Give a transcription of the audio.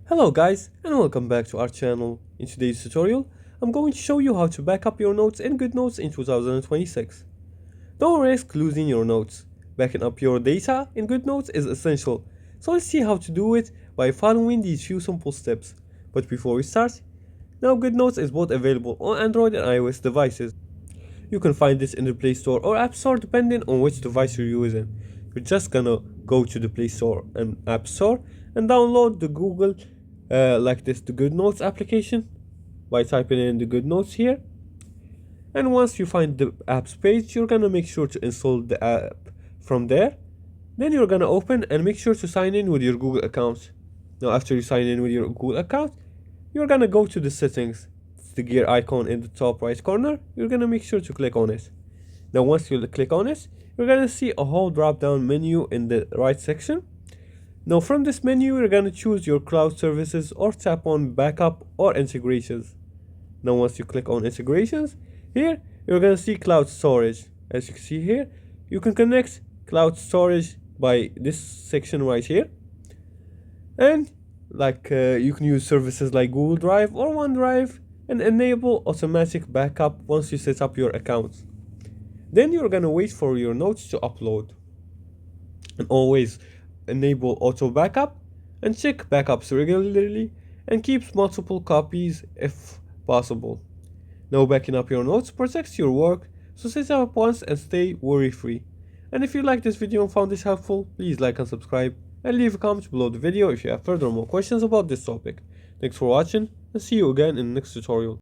Hello guys and welcome back to our channel. In today's tutorial, I'm going to show you how to back up your notes in Goodnotes in 2026. Don't risk losing your notes. Backing up your data in Goodnotes is essential, so let's see how to do it by following these few simple steps. But before we start, now Goodnotes is both available on Android and iOS devices. You can find this in the Play Store or App Store depending on which device you're using. You're just gonna go to the Play Store and App Store and download the Google the Goodnotes application by typing in the Goodnotes here. And once you find the apps page, you're gonna make sure to install the app from there. Then you're gonna open and make sure to sign in with your Google account. Now after you sign in with your Google account, you're gonna go to the settings. It's the gear icon in the top right corner. You're gonna make sure to click on it. Now once you click on it, you're gonna see a whole drop down menu in the right section. Now from this menu, you're gonna choose your cloud services or tap on backup or integrations. Now once you click on integrations, here you're gonna see cloud storage. As you can see here, you can connect cloud storage by this section right here. And you can use services like Google Drive or OneDrive and enable automatic backup once you set up your account. Then you're gonna wait for your notes to upload. And always enable auto backup and check backups regularly and keep multiple copies if possible. Now backing up your notes protects your work, so set up once and stay worry free. And if you like this video and found this helpful, please like and subscribe and leave a comment below the video if you have further more questions about this topic. Thanks for watching and see you again in the next tutorial.